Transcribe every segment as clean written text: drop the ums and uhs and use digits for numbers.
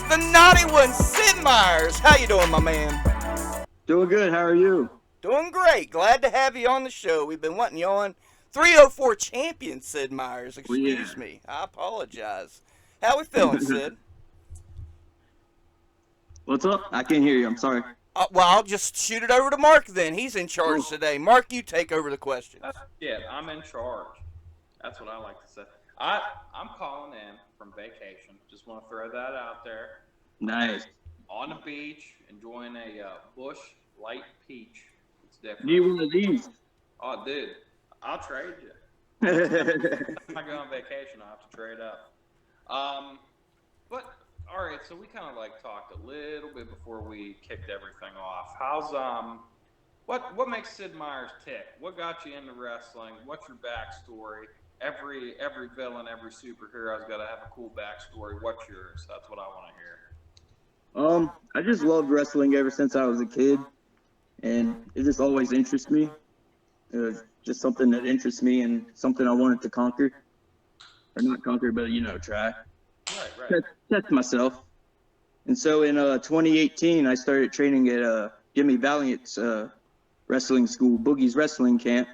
the naughty one, Syd Myers. How you doing, my man? Doing good. How are you? Doing great. Glad to have you on the show. We've been wanting you on. 304 Champion Syd Myers. Excuse me. I apologize. How we feeling, Syd? What's up? I can't hear you. I'm sorry. Well, I'll just shoot it over to Mark then. He's in charge today. Mark, you take over the questions. Yeah, I'm in charge. That's what I like to say. I'm calling in from vacation. Just want to throw that out there. Nice. On the beach, enjoying a Bush Light Peach. It's different. Need one of these. Oh, dude, I'll trade you. If I go on vacation, I'll have to trade up. But all right, so we kind of like talked a little bit before we kicked everything off. How's what makes Syd Myers tick? What got you into wrestling? What's your backstory? Every villain, every superhero's got to have a cool backstory. What's yours? That's what I want to hear. I just loved wrestling ever since I was a kid, and it just always interests me. It was just something that interests me and something I wanted to conquer, or not conquer, but try. Right. Test myself. And so in 2018, I started training at Jimmy Valiant's wrestling school, Boogie's Wrestling Camp,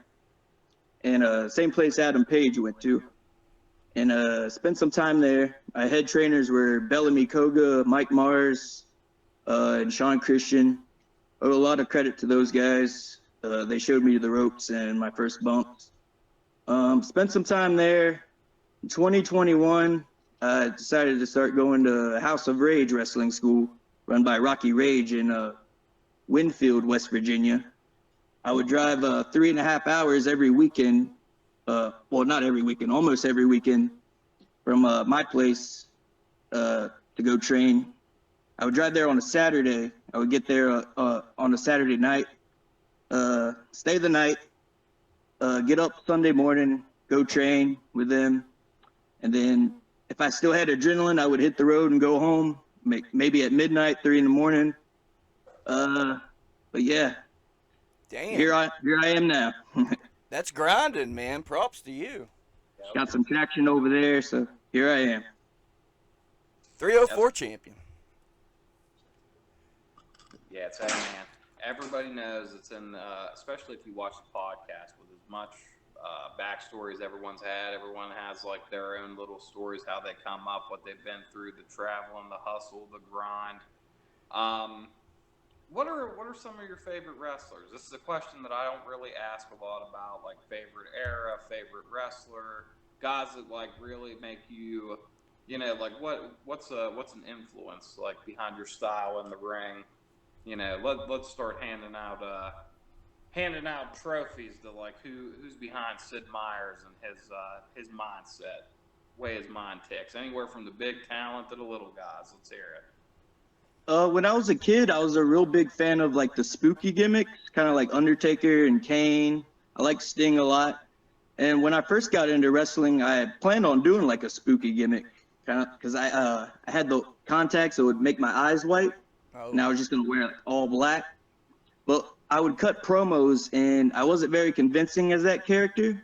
and same place Adam Page went to. And spent some time there. My head trainers were Bellamy Koga, Mike Mars, and Sean Christian. Owe a lot of credit to those guys. They showed me the ropes and my first bumps. Spent some time there. In 2021, I decided to start going to House of Rage Wrestling School, run by Rocky Rage in Winfield, West Virginia. I would drive 3.5 hours every weekend. Well, not every weekend, almost every weekend from my place to go train. I would drive there on a Saturday. I would get there on a Saturday night, stay the night, get up Sunday morning, go train with them. And then if I still had adrenaline, I would hit the road and go home, maybe at midnight, 3 in the morning. But yeah, damn. Here I am now. That's grinding, man. Props to you. Got some traction over there, so here I am. 304 champion. Yeah, it's man. Everybody knows it's in, especially if you watch the podcast, with as much backstories everyone's had. Everyone has like their own little stories, how they come up, what they've been through, the traveling, the hustle, the grind. What are some of your favorite wrestlers? This is a question that I don't really ask a lot about, like favorite era, favorite wrestler, guys that like really make you, like what's an influence like behind your style in the ring? Let's start handing out trophies to like who's behind Syd Myers and his mindset, way his mind ticks. Anywhere from the big talent to the little guys. Let's hear it. When I was a kid, I was a real big fan of like the spooky gimmicks, kind of like Undertaker and Kane. I like Sting a lot. And when I first got into wrestling, I planned on doing like a spooky gimmick, kind of because I had the contacts that would make my eyes white, and I was just gonna wear like all black. But I would cut promos, and I wasn't very convincing as that character.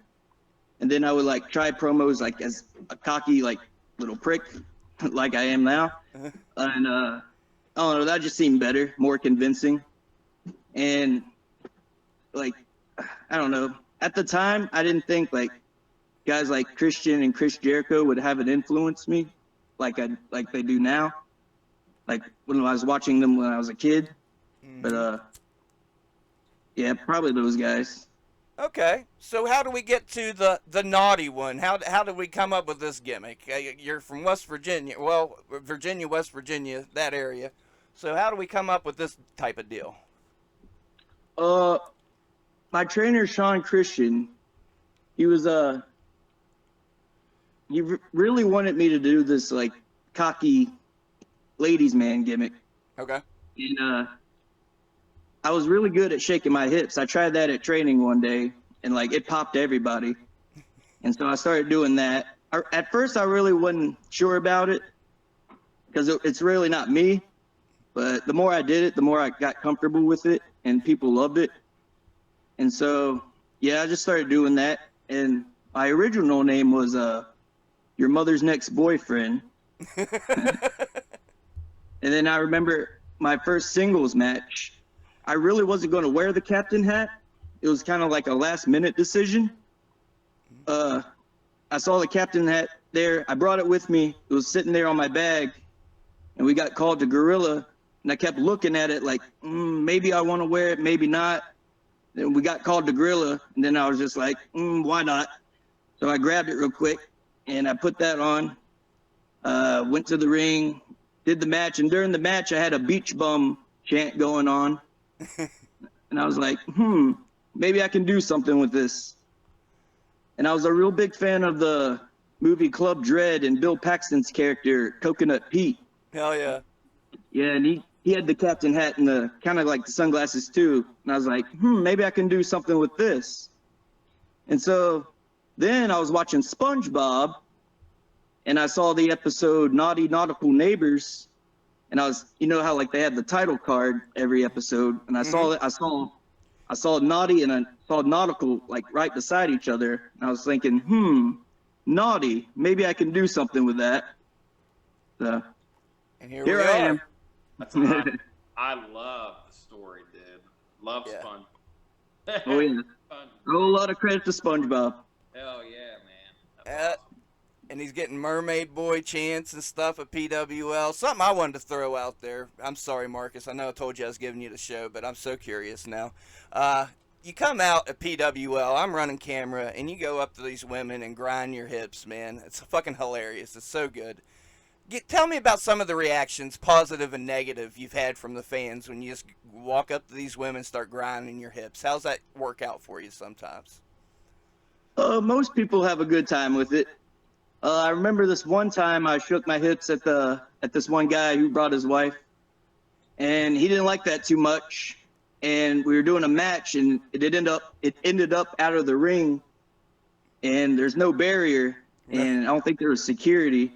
And then I would like try promos like as a cocky like little prick, like I am now, and I don't know, that just seemed better, more convincing. And like, I don't know, at the time, I didn't think like guys like Christian and Chris Jericho would have it influence me like they do now. Like when I was watching them when I was a kid. But yeah, probably those guys. Okay, so how do we get to the naughty one? How did we come up with this gimmick? You're from West Virginia, West Virginia, that area. So how do we come up with this type of deal? My trainer Sean Christian, he was really wanted me to do this like cocky ladies man gimmick. Okay. And I was really good at shaking my hips. I tried that at training one day, and like it popped everybody. And so I started doing that. At first, I really wasn't sure about it because it's really not me. But the more I did it, the more I got comfortable with it, and people loved it. And so, yeah, I just started doing that. And my original name was Your Mother's Next Boyfriend. And then I remember my first singles match. I really wasn't going to wear the captain hat. It was kind of like a last-minute decision. I saw the captain hat there. I brought it with me. It was sitting there on my bag, and we got called to Gorilla. And I kept looking at it like, maybe I want to wear it, maybe not. Then we got called to Gorilla, and then I was just like, why not? So I grabbed it real quick, and I put that on. Went to the ring, did the match, and during the match, I had a beach bum chant going on. And I was like, maybe I can do something with this. And I was a real big fan of the movie Club Dread and Bill Paxton's character, Coconut Pete. Hell yeah. Yeah, and he had the captain hat and the kind of like the sunglasses too. And I was like, maybe I can do something with this. And so then I was watching SpongeBob, and I saw the episode Naughty Nautical Neighbors, and I was, you know how like they had the title card every episode, and I saw Naughty and I saw Nautical like right beside each other, and I was thinking, Naughty, maybe I can do something with that. So And here here we I are. am. I love the story, dude. Love Yeah. Spon. Oh yeah, Fun. a whole lot of credit to SpongeBob. Hell yeah, man. That's awesome. And he's getting Mermaid Boy chants and stuff at PWL. Something I wanted to throw out there. I'm sorry, Marcus. I know I told you I was giving you the show, but I'm so curious now. You come out at PWL, I'm running camera, and you go up to these women and grind your hips, man. It's fucking hilarious. It's so good. Tell me about some of the reactions, positive and negative, you've had from the fans when you just walk up to these women and start grinding your hips. How's that work out for you sometimes? Most people have a good time with it. I remember this one time I shook my hips at this one guy who brought his wife, and he didn't like that too much. And we were doing a match, and it ended up out of the ring, and there's no barrier, and I don't think there was security.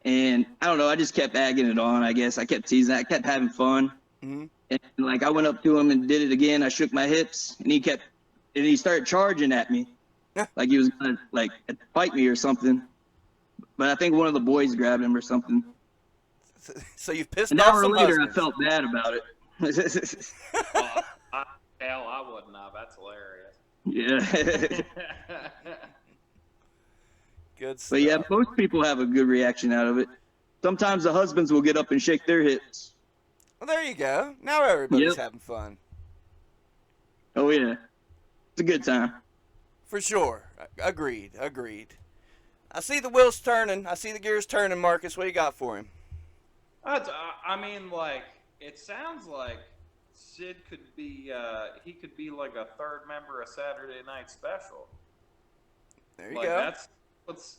And I don't know, I just kept egging it on, I guess. I kept teasing, I kept having fun. Mm-hmm. And like I went up to him and did it again. I shook my hips, and he started charging at me. Like he was gonna like fight me or something. But I think one of the boys grabbed him or something. So you've pissed An off hour some later, husbands. I felt bad about it. Well, I wouldn't have. That's hilarious. Yeah. Good stuff. But yeah, most people have a good reaction out of it. Sometimes the husbands will get up and shake their hips. Well, there you go. Now everybody's Yep. having fun. Oh yeah, it's a good time. For sure. Agreed. I see the wheels turning. I see the gears turning, Marcus. What you got for him? I mean, like, it sounds like Syd could be, he could be like a third member of Saturday Night Special. There you Like, go. that's what's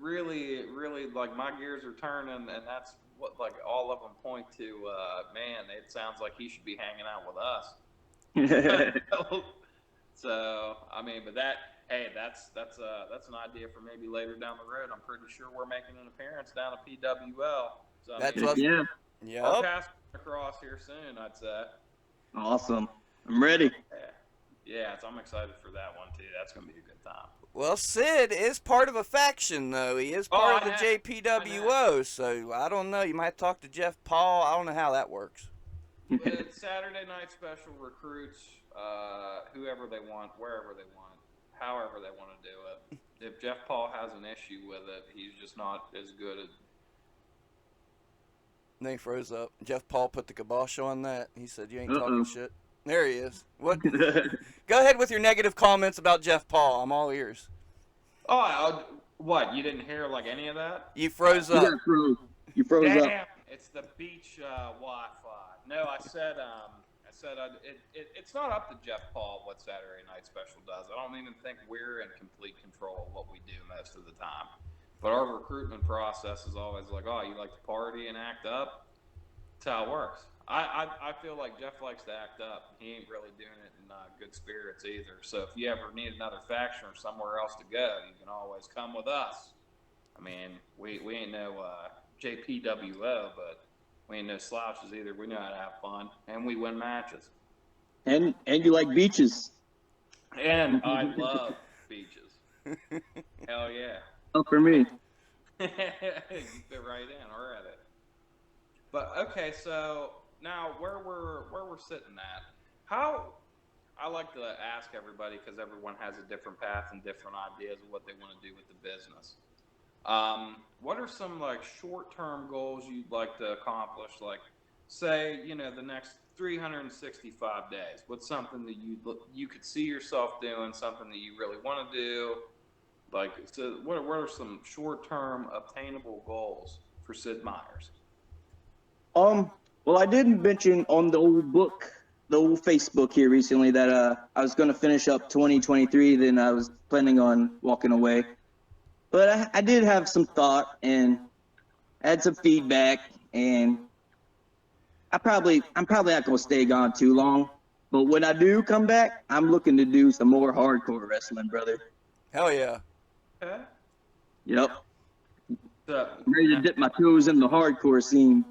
really, really, like, my gears are turning, and that's what, like, all of them point to, man, it sounds like he should be hanging out with us. So, I mean, but that's an idea for maybe later down the road. I'm pretty sure we're making an appearance down at PWL. So, That's I mean, what- Yeah, our Yep. paths will cross here soon, I'd say. awesome. I'm ready. Yeah, so I'm excited for that one too. That's gonna be a good time. Well, Syd is part of a faction, though. He is part of the I JPWO, so I don't know. You might talk to Jeff Paul. I don't know how that works. But Saturday Night Special recruits whoever they want, wherever they want, however they want to do it. If Jeff Paul has an issue with it, he's just not as good at. And then he froze up. Jeff Paul put the kibosh on that. He said, "You ain't Uh-oh. talking shit." There he is. What? Go ahead with your negative comments about Jeff Paul. I'm all ears. Oh, what? You didn't hear like any of that? You froze You up. got froze. You froze Damn, up. it's the beach Wi-Fi. No, I said it's not up to Jeff Paul what Saturday Night Special does. I don't even think we're in complete control of what we do most of the time. But our recruitment process is always like, oh, you like to party and act up? That's how it works. I feel like Jeff likes to act up. He ain't really doing it in good spirits either. So if you ever need another faction or somewhere else to go, you can always come with us. I mean, we ain't no JPWO, but we ain't no slouches either. We know how to have fun, and we win matches. And you like beaches. And I love beaches. Hell yeah. Oh, for me. You fit right in already. But okay, so now where we're sitting at, how I like to ask everybody because everyone has a different path and different ideas of what they want to do with the business. What are some like short-term goals you'd like to accomplish? Like, say, the next 365 days. What's something that you could see yourself doing? Something that you really want to do? Like, so what are some short-term obtainable goals for Syd Myers? Well, I did mention on the old book, the old Facebook here recently that I was going to finish up 2023. Then I was planning on walking away. But I did have some thought and had some feedback, and I'm probably not going to stay gone too long. But when I do come back, I'm looking to do some more hardcore wrestling, brother. Hell yeah. Okay. Yep. So, I'm ready to dip my toes in the hardcore scene.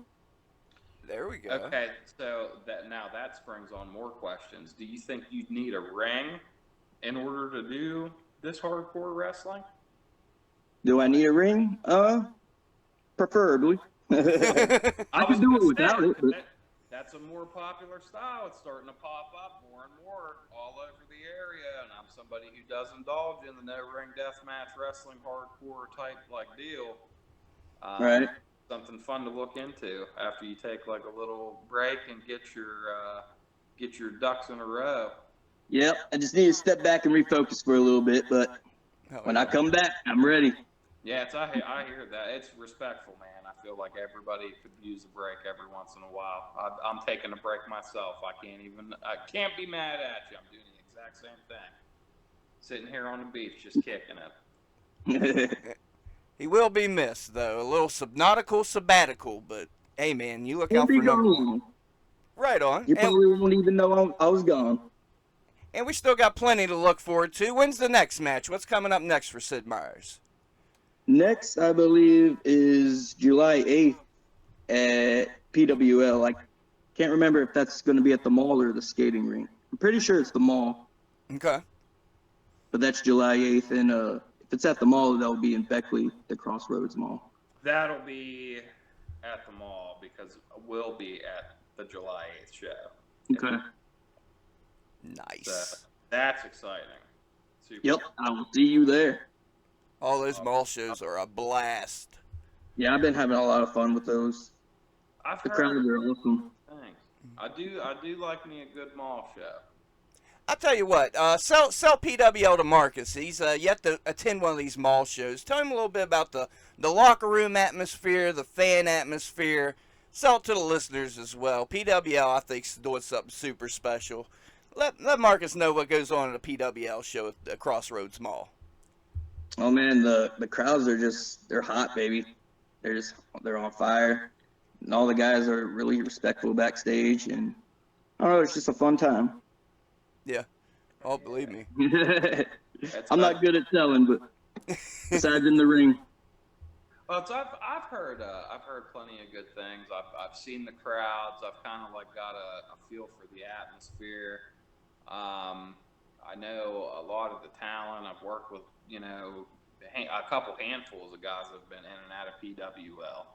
There we go. okay, so that springs on more questions. Do you think you'd need a ring in order to do this hardcore wrestling? Do I need a ring? Preferably. I can do it without it. But... That's a more popular style. It's starting to pop up more and more all over the area. And I'm somebody who does indulge in the no ring deathmatch wrestling hardcore type like deal. Right. Something fun to look into after you take like a little break and get your ducks in a row. Yep. I just need to step back and refocus for a little bit, but when I come back, I'm ready. Yeah, I hear that. It's respectful, man. I feel like everybody could use a break every once in a while. I'm taking a break myself. I can't be mad at you. I'm doing the exact same thing. Sitting here on the beach, just kicking it. He will be missed, though. A little subnautical sabbatical, but hey, man, you look He'll out be for number gone. one. Right on. You probably won't even know I was gone. And we still got plenty to look forward to. When's the next match? What's coming up next for Syd Myers? Next, I believe, is July 8th at PWL. I can't remember if that's going to be at the mall or the skating rink. I'm pretty sure it's the mall. Okay. But that's July 8th, and if it's at the mall, that'll be in Beckley, the Crossroads Mall. That'll be at the mall because we'll be at the July 8th show. Okay. Nice. So that's exciting. Super Yep, I will see you there. All those mall shows are a blast. Yeah, I've been having a lot of fun with those. The crowds are awesome. Thanks. I do like me a good mall show. I'll tell you what, sell PWL to Marcus. He's yet to attend one of these mall shows. Tell him a little bit about the locker room atmosphere, the fan atmosphere. Sell it to the listeners as well. PWL, I think, is doing something super special. Let Marcus know what goes on at a PWL show at the Crossroads Mall. Oh man, the crowds are they're hot, baby. They're on fire. And all the guys are really respectful backstage, and I don't know, it's just a fun time. Yeah. Oh, believe me. I'm not good at selling, but besides in the ring. Well, so I've heard plenty of good things. I've seen the crowds. I've kind of like got a feel for the atmosphere. I know a lot of the talent. I've worked with a couple handfuls of guys that have been in and out of PWL,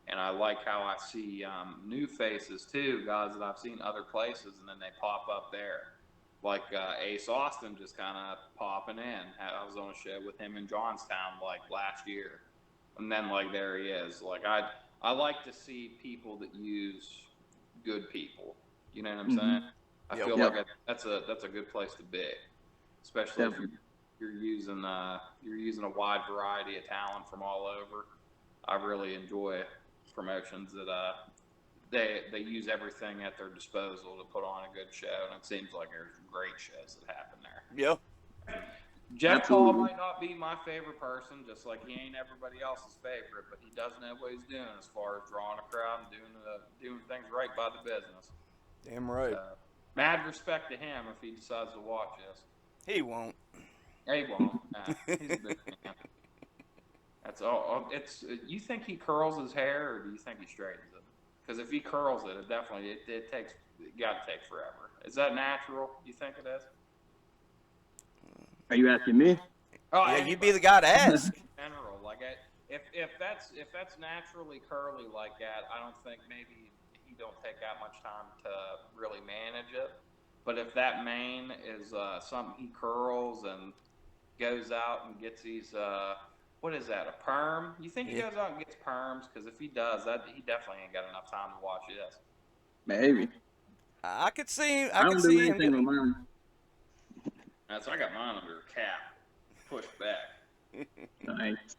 and I like how I see new faces too, guys that I've seen other places, and then they pop up there. Like Ace Austin just kind of popping in. I was on a show with him in Johnstown like last year, and then like there he is. Like I like to see people that use good people. You know what I'm saying? I feel like that's a good place to be, especially if you're using a wide variety of talent from all over. I really enjoy promotions that they use everything at their disposal to put on a good show, and it seems like there's great shows that happen there. Yeah. Jeff Paul might not be my favorite person, just like he ain't everybody else's favorite, but he does know what he's doing as far as drawing a crowd and doing things right by the business. Damn right. Mad respect to him if he decides to watch this. He won't. He won't. Nah, he's a big fan. That's all. You think he curls his hair, or do you think he straightens it? Because if he curls it, it takes got to take forever. Is that natural? You think it is? Are you asking me? Oh, yeah, you'd be the guy to ask. In general, like if that's naturally curly like that, I don't think maybe he don't take that much time to really manage it. But if that mane is something he curls and goes out and gets these what is that, a perm? You think he goes out and gets perms? Because if he does, that he definitely ain't got enough time to watch this. Maybe. I could see. I I don't could do see him. anything with mine. So I got mine under a cap, pushed back. Nice.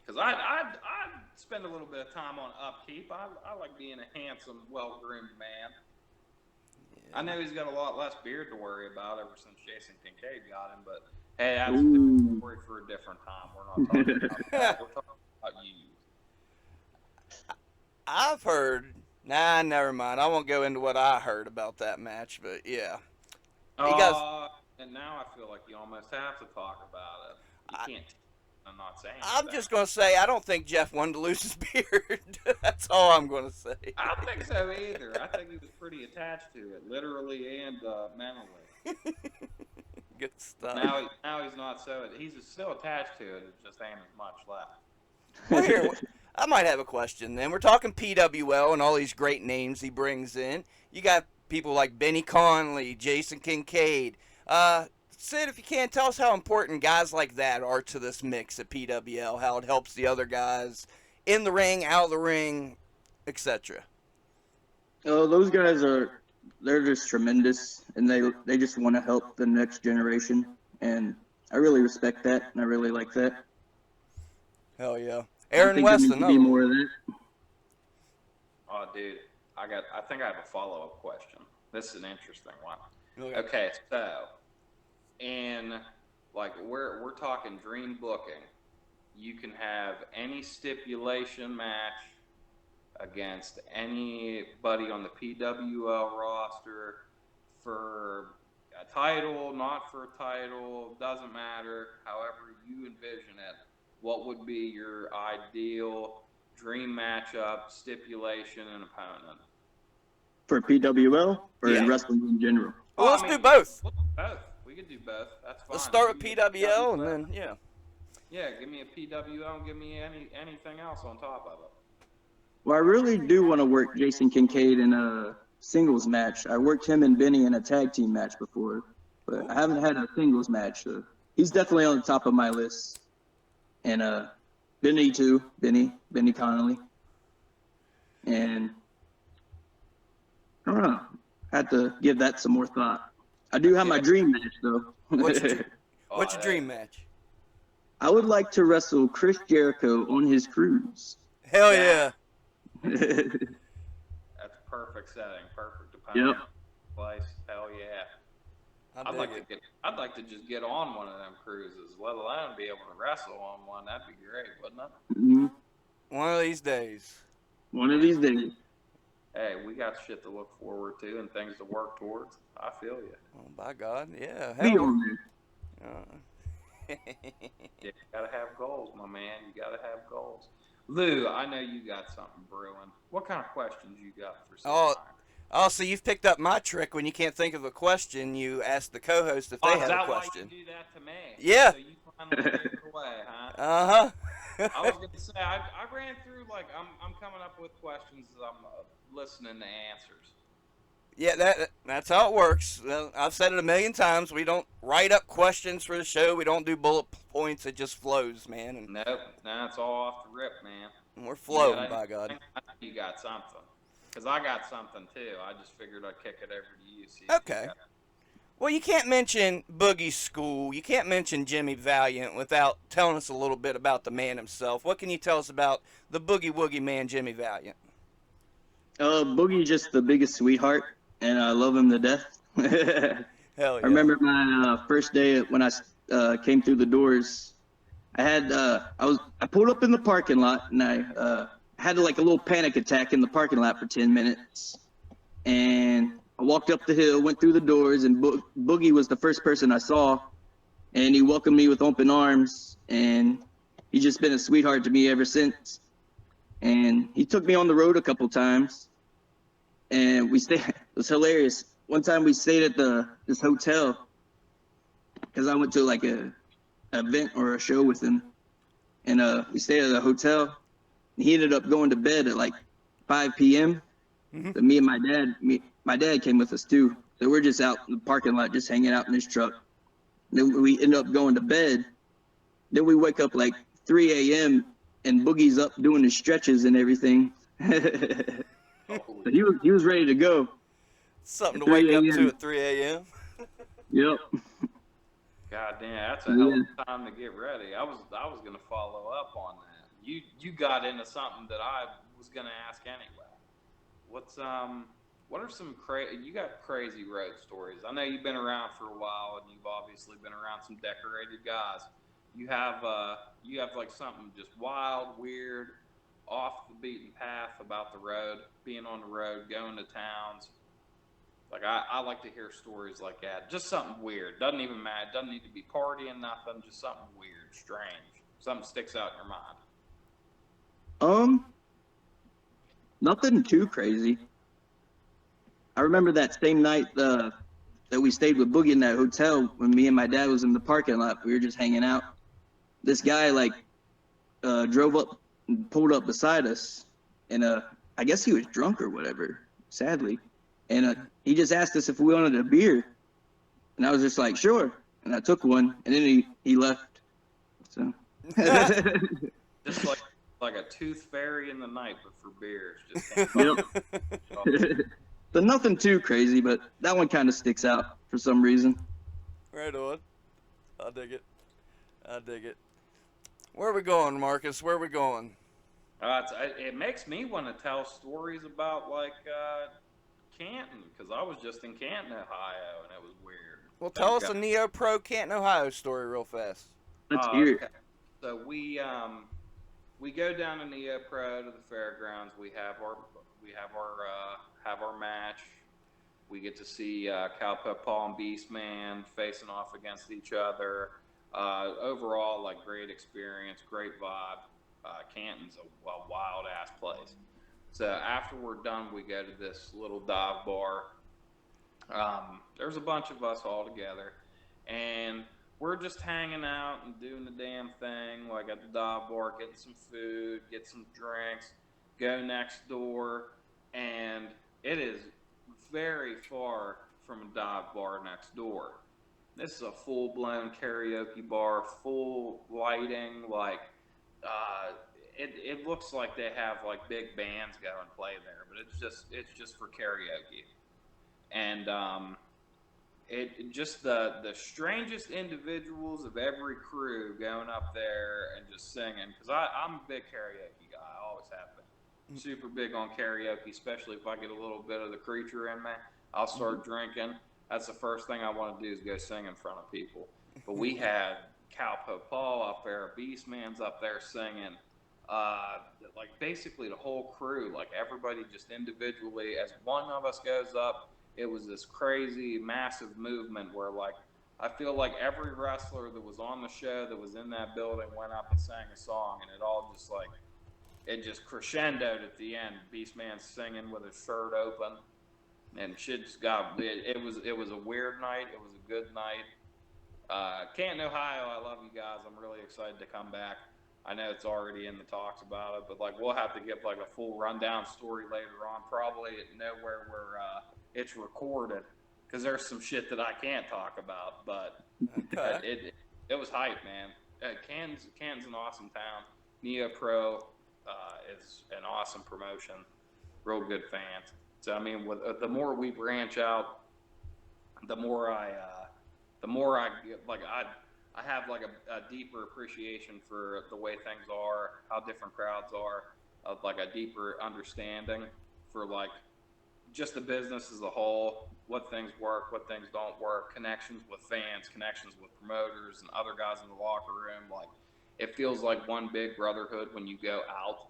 Because I'd spend a little bit of time on upkeep. I like being a handsome, well-groomed man. Yeah. I know he's got a lot less beard to worry about ever since Jason Kincaid got him, but hey, that's a different story for a different time. We're not talking about that. We're talking about you. I've heard. Nah, never mind. I won't go into what I heard about that match, but yeah. And now I feel like you almost have to talk about it. You can't. I'm not saying. I'm just going to say I don't think Jeff wanted to lose his beard. That's all I'm going to say. I don't think so either. I think he was pretty attached to it, literally and mentally. Good stuff. Now he's not so. He's still attached to it. It just ain't as much left. Well, here, I might have a question then. We're talking PWL and all these great names he brings in. You got people like Benny Conley, Jason Kincaid. Sid, if you can, tell us how important guys like that are to this mix at PWL, how it helps the other guys in the ring, out of the ring, etc. Oh, those guys they're just tremendous, and they just want to help the next generation, and I really respect that, and I really like that. Hell yeah. Aaron I think West, there needs to be more of that. Oh, dude, I think I have a follow-up question. This is an interesting one. Okay, so, and like we're talking dream booking. You can have any stipulation match against anybody on the PWL roster for a title, not for a title, doesn't matter. However you envision it, what would be your ideal dream matchup, stipulation, and opponent? For PWL or in wrestling in general? Well, let's do both. Both. We could do both. That's fine. Let's start with PWL and then, yeah. Yeah, give me a PWL and give me anything else on top of it. Well, I really do want to work Jason Kincaid in a singles match. I worked him and Benny in a tag team match before, but I haven't had a singles match. So he's definitely on the top of my list. And Benny too, Benny Connolly. And I don't know. I had to give that some more thought. I do have my dream match though. What's your dream match? I would like to wrestle Chris Jericho on his cruise. Hell yeah. That's a perfect setting, perfect opponent. Yep. Place. Hell yeah. I'd like to just get on one of them cruises, let alone be able to wrestle on one. That'd be great, wouldn't it? Mm-hmm. One of these days. One of these days. Hey, we got shit to look forward to and things to work towards. I feel you. Oh, by God, yeah. Be on there. Yeah, you gotta have goals, my man. You gotta have goals. Lou, I know you got something brewing. What kind of questions you got for Syd Myers? Oh, so you've picked up my trick. When you can't think of a question, you ask the co-host if they have a question. Why you do that to me? Yeah. So you finally gave it away, huh? Uh-huh. I was gonna say I ran through I'm coming up with questions as I'm listening to answers. Yeah, that's how it works. I've said it a million times. We don't write up questions for the show. We don't do bullet points. It just flows, man. And Nope, it's all off the rip, man. we're flowing, by God. I think you got something. Because I got something, too. I just figured I'd kick it over to you. Okay. Well, you can't mention Boogie's School. You can't mention Jimmy Valiant without telling us a little bit about the man himself. What can you tell us about the Boogie Woogie man, Jimmy Valiant? Boogie's just the biggest sweetheart, and I love him to death. Hell yeah. I remember my first day when I came through the doors. I pulled up in the parking lot, and I had like a little panic attack in the parking lot for 10 minutes. And I walked up the hill, went through the doors, and Boogie was the first person I saw. And he welcomed me with open arms, and he's just been a sweetheart to me ever since. And he took me on the road a couple times, and it was hilarious. One time we stayed at this hotel because I went to like a event or a show with him. and we stayed at a hotel. He ended up going to bed at like 5 p.m. So me and my dad came with us too. So we're just out in the parking lot, just hanging out in his truck. Then we end up going to bed. Then we wake up like 3 a.m. and Boogie's up doing his stretches and everything. So he was ready to go. Something to 3 wake up to a.m. at 3 a.m. Yep. God damn, that's a hell of a time to get ready. I was gonna follow up on that. You got into something that I was gonna ask anyway. What are some you got crazy road stories? I know you've been around for a while and you've obviously been around some decorated guys. You have like something just wild, weird, off the beaten path about the road, being on the road, going to towns. Like I like to hear stories like that. Just something weird. Doesn't even matter. Doesn't need to be partying, nothing. Just something weird, strange. Something sticks out in your mind. Nothing too crazy. I remember that same night that we stayed with Boogie in that hotel when me and my dad was in the parking lot. We were just hanging out. This guy drove up and pulled up beside us, and I guess he was drunk or whatever, sadly. And he just asked us if we wanted a beer, and I was just like, sure. And I took one, and then he left. So Just like a tooth fairy in the night, but for beers. Just yep. So nothing too crazy, but that one kind of sticks out for some reason. Right on. I dig it. Where are we going, Marcus? Where are we going? It makes me want to tell stories about like Canton, because I was just in Canton, Ohio, and it was weird. Well, tell us a Neo Pro Canton, Ohio story real fast. Let's hear it. Okay. So we go down to Neo Pro to the fairgrounds. We have our match. We get to see Cowpet Paul and Beastman facing off against each other. Overall, like great experience, great vibe. Canton's a wild ass place. So after we're done, we go to this little dive bar. There's a bunch of us all together, and we're just hanging out and doing the damn thing, like at the dive bar, getting some food, get some drinks, go next door, and it is very far from a dive bar next door. This is a full-blown karaoke bar, full lighting, like, it looks like they have like big bands go and play there, but it's just for karaoke. And it just the strangest individuals of every crew going up there and just singing, because I'm a big karaoke guy. I always have been. Super big on karaoke, especially if I get a little bit of the creature in me. I'll start drinking. That's the first thing I want to do is go sing in front of people. But we had Cowpet Paul up there, Beastman's up there singing. Like basically the whole crew, like everybody just individually. As one of us goes up, it was this crazy, massive movement where like I feel like every wrestler that was on the show that was in that building went up and sang a song, and it all just like it just crescendoed at the end. Beastman singing with his shirt open, and shit just got it was a weird night. It was a good night. Canton, Ohio, I love you guys. I'm really excited to come back. I know it's already in the talks about it, but like we'll have to get like a full rundown story later on, probably nowhere where it's recorded, because there's some shit that I can't talk about. But it was hype, man. Canton's an awesome town. Neo Pro is an awesome promotion. Real good fans. So I mean, the more we branch out, the more I get like I have like a deeper appreciation for the way things are, how different crowds are, of like a deeper understanding for like just the business as a whole, what things work, what things don't work, connections with fans, connections with promoters and other guys in the locker room. Like it feels like one big brotherhood when you go out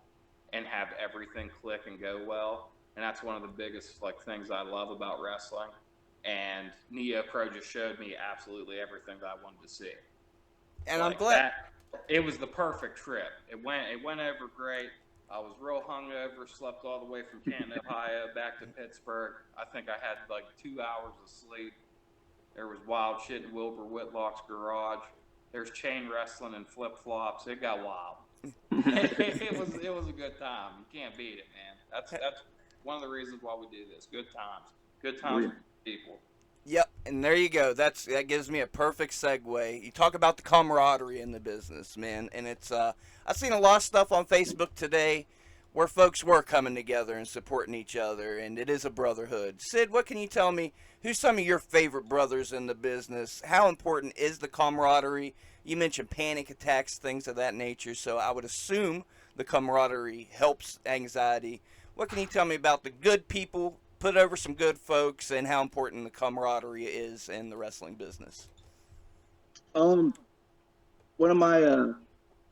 and have everything click and go well. And that's one of the biggest like things I love about wrestling. And Neo Pro just showed me absolutely everything that I wanted to see. And like I'm glad it was the perfect trip. It went over great. I was real hungover, slept all the way from Canton, Ohio, back to Pittsburgh. I think I had like 2 hours of sleep. There was wild shit in Wilbur Whitlock's garage. There's chain wrestling and flip flops. It got wild. it was a good time. You can't beat it, man. That's one of the reasons why we do this. Good times. Good times with people. Yep, and there you go. That gives me a perfect segue. You talk about the camaraderie in the business, man, and it's I've seen a lot of stuff on Facebook today where folks were coming together and supporting each other, and it is a brotherhood. Syd, what can you tell me? Who's some of your favorite brothers in the business? How important is the camaraderie? You mentioned panic attacks, things of that nature, so I would assume the camaraderie helps anxiety. What can you tell me about the good people, put over some good folks, and how important the camaraderie is in the wrestling business? One of my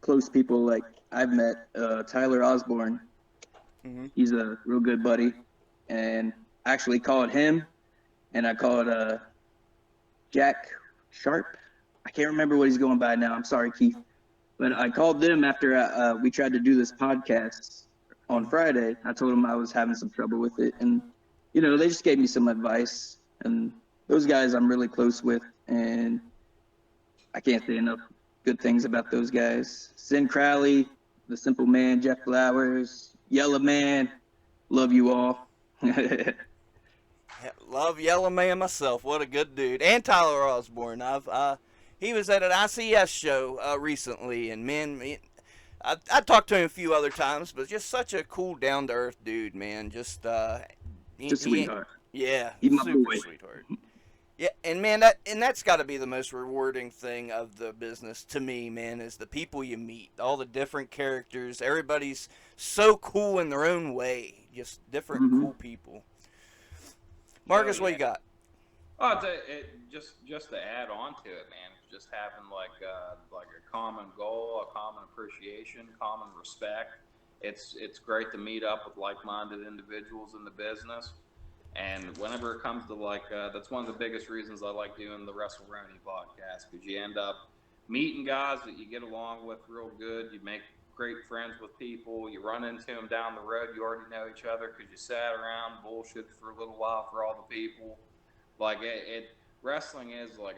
close people, like I've met, Tyler Osborne. Mm-hmm. He's a real good buddy, and I actually called him, and I called Jack Sharp. I can't remember what he's going by now. I'm sorry, Keith, but I called them after we tried to do this podcast on Friday. I told them I was having some trouble with it, and they just gave me some advice. And those guys I'm really close with, and I can't say enough good things about those guys. Sin Crowley, the Simple Man, Jeff Flowers, Yellow Man, love you all. Love Yellow Man myself. What a good dude. And Tyler Osborne. He was at an ICS show recently, and man, I talked to him a few other times, but just such a cool, down to earth dude, man. Just sweetheart. Yeah, He's my super boy. sweetheart. Yeah, and man, that's got to be the most rewarding thing of the business to me, man, is the people you meet, all the different characters. Everybody's so cool in their own way, just different cool people. Marcus, what you got? Oh, just to add on to it, man. Just having like a common goal, a common appreciation, common respect. It's great to meet up with like-minded individuals in the business. And whenever it comes to that's one of the biggest reasons I like doing the WrestleRoni podcast, because you end up meeting guys that you get along with real good. You make great friends with people. You run into them down the road. You already know each other because you sat around bullshit for a little while for all the people. Like wrestling is like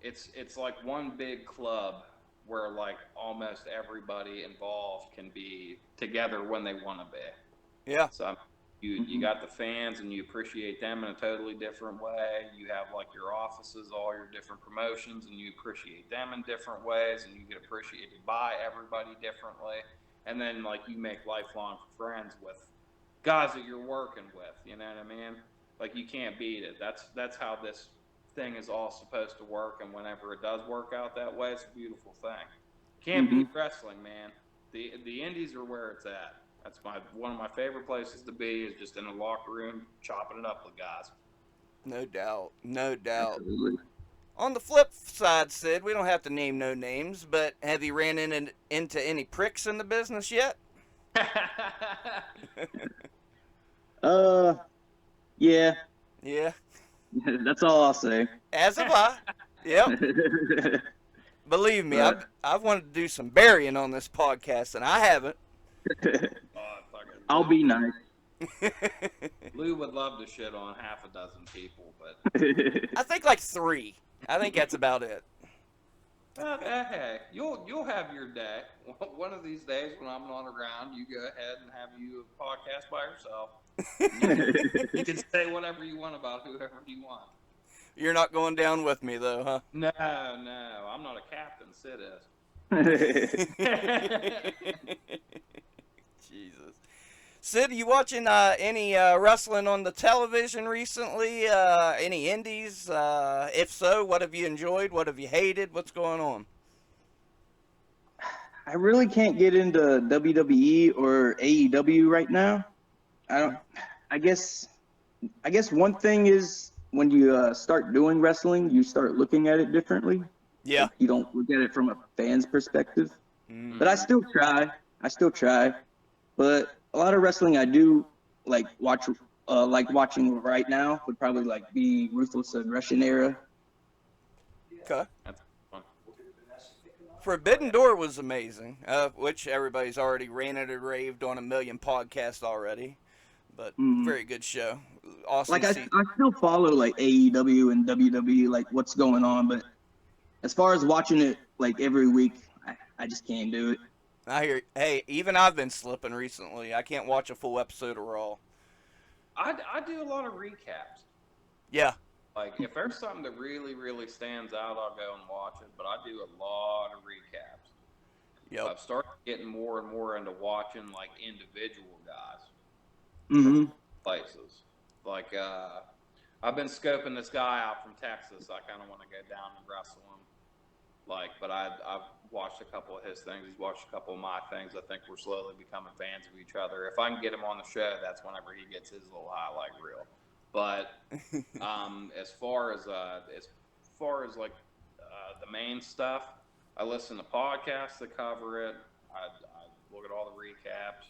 it's like one big club where like almost everybody involved can be together when they want to be. Yeah. So you got the fans and you appreciate them in a totally different way. You have like your offices, all your different promotions, and you appreciate them in different ways, and you get appreciated by everybody differently. And then like you make lifelong friends with guys that you're working with, you know what I mean? Like you can't beat it. That's how this thing is all supposed to work, and whenever it does work out that way, it's a beautiful thing. Can't beat wrestling, man. The indies are where it's at. That's one of my favorite places to be, is just in a locker room chopping it up with guys. No doubt. No doubt. Absolutely. On the flip side, Syd, we don't have to name no names, but have you ran into any pricks in the business yet? Yeah. Yeah. That's all I'll say. As have I. Yep. Believe me, I've wanted to do some burying on this podcast, and I haven't. I'll be nice. Lou would love to shit on half a dozen people, but I think like 3. I think that's about it. hey, you'll have your day. One of these days when I'm not around, you go ahead and have you a podcast by yourself. You can say whatever you want about whoever you want. You're not going down with me, though, huh? No, I'm not a captain. Sid is. Jesus. Syd, you watching any wrestling on the television recently? Any indies? If so, what have you enjoyed? What have you hated? What's going on? I really can't get into WWE or AEW right now. I guess one thing is when you start doing wrestling, you start looking at it differently. Yeah. Like, you don't look at it from a fan's perspective. But I still try. But a lot of wrestling I do like watching right now would probably like be Ruthless Aggression era. Okay. That's fun. Forbidden Door was amazing, which everybody's already ranted and raved on a million podcasts already. But very good show. Awesome. Like I still follow like AEW and WWE, like what's going on, but as far as watching it like every week, I just can't do it. I hear. Hey, even I've been slipping recently. I can't watch a full episode of Raw. I do a lot of recaps. Yeah. Like, if there's something that really, really stands out, I'll go and watch it. But I do a lot of recaps. Yep. I've started getting more and more into watching, like, individual guys Mm-hmm. from places. Like, I've been scoping this guy out from Texas. I kind of want to go down and wrestle him. Like, but I've watched a couple of his things. He's watched a couple of my things. I think we're slowly becoming fans of each other. If I can get him on the show, that's whenever he gets his little highlight reel. But as far as like the main stuff, I listen to podcasts that cover it. I look at all the recaps.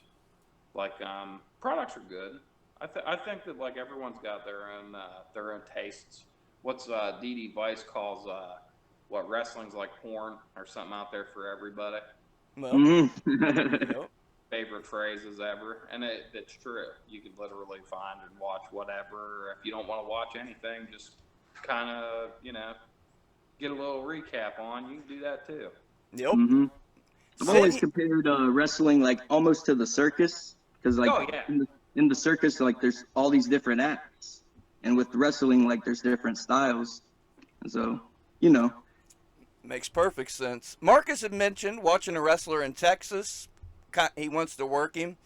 Like, products are good. I think that, like, everyone's got their own tastes. What's DD Vice calls what wrestling's like porn or something out there for everybody. Well. Mm-hmm. Yep. Favorite phrases ever, and it's true. You can literally find and watch whatever. If you don't want to watch anything, just kind of get a little recap on. You can do that too. Yep. Mm-hmm. I've always compared wrestling like almost to the circus, because like Oh, yeah. in the circus, like there's all these different acts, and with wrestling, like there's different styles, and so Makes perfect sense. Marcus had mentioned watching a wrestler in Texas. He wants to work him.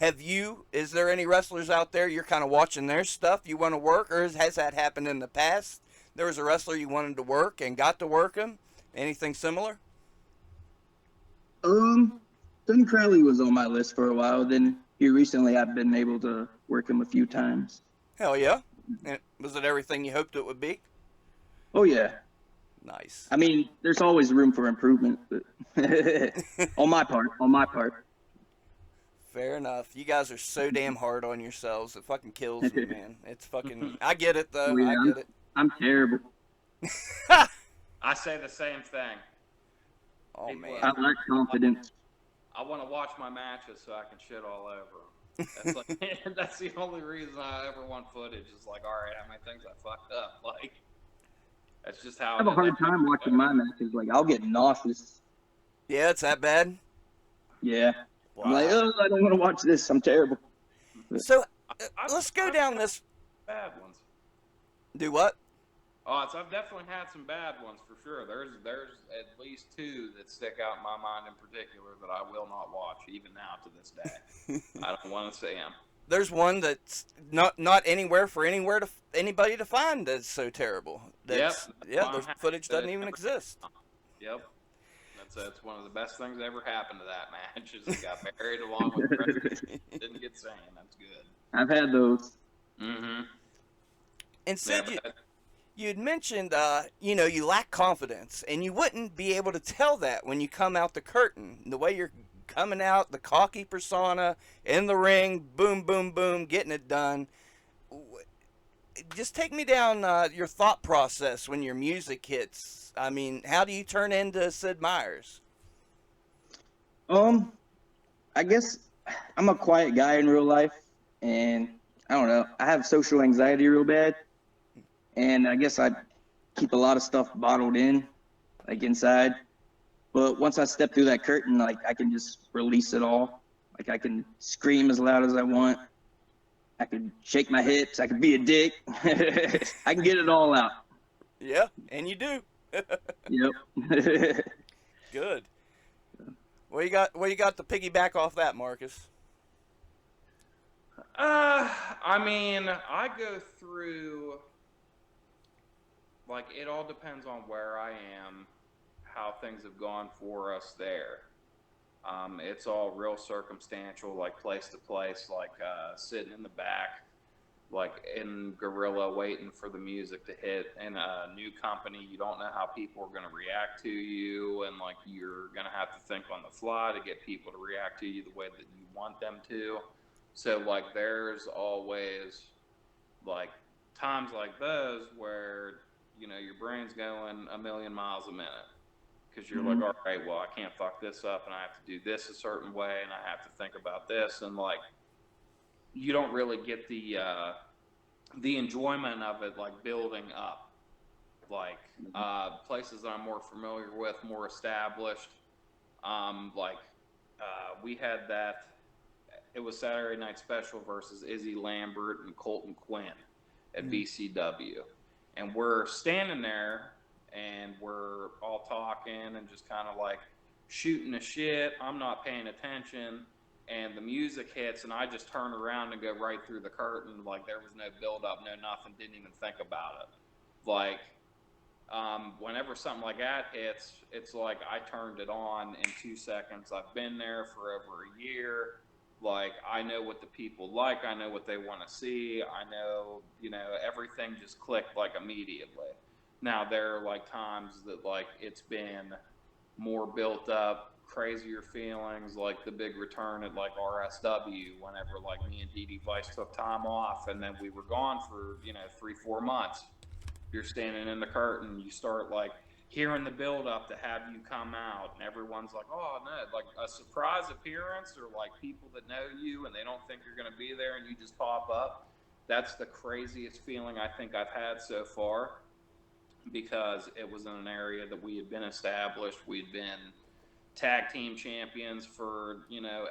Is there any wrestlers out there you're kind of watching their stuff you want to work, or has that happened in the past? There was a wrestler you wanted to work and got to work him? Anything similar? Tim Crowley was on my list for a while. Then here recently, I've been able to work him a few times. Hell yeah. And was it everything you hoped it would be? Oh yeah. Nice. I mean, there's always room for improvement, but on my part. Fair enough. You guys are so damn hard on yourselves. It fucking kills me, man. It's fucking... I get it, though. Yeah, I get it. I'm terrible. I say the same thing. Oh, man. I lack confidence. I want to watch my matches so I can shit all over them. That's like that's the only reason I ever want footage. Is like, all right, how many things I fucked up? Like, that's just how. I have a hard time watching my matches. Like, I'll get nauseous. Yeah, it's that bad? Yeah. Wow. I'm like, oh, I don't want to watch this. I'm terrible. So, let's go down this... Bad ones. Do what? Oh, I've definitely had some bad ones for sure. There's at least two that stick out in my mind in particular that I will not watch even now to this day. I don't want to see them. There's one that's not anywhere for anybody to find that's so terrible. That's, Yep. the footage doesn't even exist. Yep. That's one of the best things that ever happened to that match is it got buried along with the rest of it. Didn't get seen. That's good. I've had those. Mm-hmm. And Sid, Yeah, you'd mentioned, you lack confidence, and you wouldn't be able to tell that when you come out the curtain. The way you're coming out, the cocky persona, in the ring, boom, boom, boom, getting it done. Just take me down your thought process when your music hits. I mean, how do you turn into Syd Myers? I guess I'm a quiet guy in real life, and I don't know. I have social anxiety real bad, and I guess I keep a lot of stuff bottled in, like inside. But once I step through that curtain, like I can just release it all. Like I can scream as loud as I want. I can shake my hips. I can be a dick. I can get it all out. Yeah, and you do. Yep. Good. What you got to piggyback off that, Marcus? I mean, I go through, like, it all depends on where I am, how things have gone for us there. It's all real circumstantial, like place to place, like sitting in the back, like in Gorilla waiting for the music to hit. In a new company, you don't know how people are going to react to you, and like you're going to have to think on the fly to get people to react to you the way that you want them to. So like there's always like times like those where your brain's going a million miles a minute. Because you're like, all right, well, I can't fuck this up, and I have to do this a certain way, and I have to think about this, and like, you don't really get the enjoyment of it, like building up. like places that I'm more familiar with, more established. Like we had that. It was Saturday Night Special versus Izzy Lambert and Colton Quinn at VCW, and we're standing there and we're all talking and just kind of like shooting the shit. I'm not paying attention, and the music hits, and I just turn around and go right through the curtain. Like there was no build up, no nothing. Didn't even think about it. Like whenever something like that hits, it's like I turned it on in 2 seconds. I've been there for over a year. Like I know what the people like. I know what they want to see. I know, everything just clicked like immediately. Now there are like times that like it's been more built up, crazier feelings, like the big return at like RSW, whenever like me and Dee Dee Vice took time off, and then we were gone for 3-4 months. You're standing in the curtain, you start like hearing the build up to have you come out, and everyone's like, oh no, like a surprise appearance, or like people that know you and they don't think you're going to be there and you just pop up. That's the craziest feeling I think I've had so far, because it was in an area that we had been established. We'd been tag team champions for